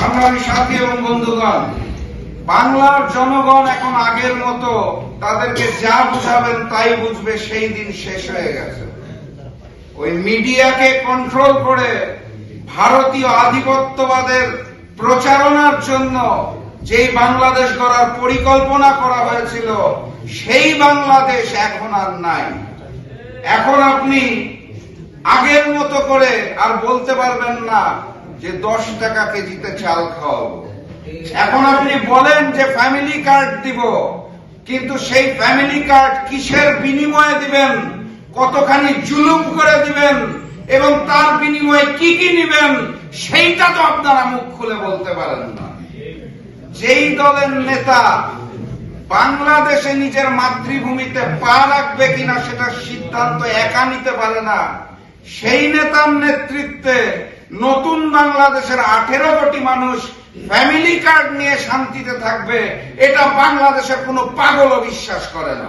সংগ্রামী সাথী এবং বন্ধুগণ, বাংলার জনগণ এখন আগের মতো তাদেরকে যা বুঝাবেন তাই বুঝবে সেই দিন শেষ হয়ে গেছে। ওই মিডিয়াকে কন্ট্রোল করে ভারতীয় আধিপত্যবাদের প্রচারণার জন্য যেই বাংলাদেশ গড়ার পরিকল্পনা করা হয়েছিল সেই বাংলাদেশ এখন আর নাই। এখন আপনি আগের মতো করে আর বলতে পারবেন না যে 10 টাকা কেজিতে চাল খাওয়াবো। এখন আপনি বলেন যে ফ্যামিলি কার্ড দিব, কিন্তু সেই ফ্যামিলি কার্ড কিসের বিনিময়ে দিবেন, কতখানি জুলুম করে দিবেন এবং তার বিনিময়ে কি কি নিবেন সেইটা তো আপনারা মুখ খুলে বলতে পারেন না। যেই দলের নেতা বাংলাদেশে নিজের মাতৃভূমিতে পা রাখবে কিনা সেটার সিদ্ধান্ত একা নিতে পারে না, সেই নেতার নেতৃত্বে নতুন বাংলাদেশের 18 কোটি মানুষ ফ্যামিলি কার্ড নিয়ে শান্তিতে থাকবে, এটা বাংলাদেশের কোনো পাগলও বিশ্বাস করে না।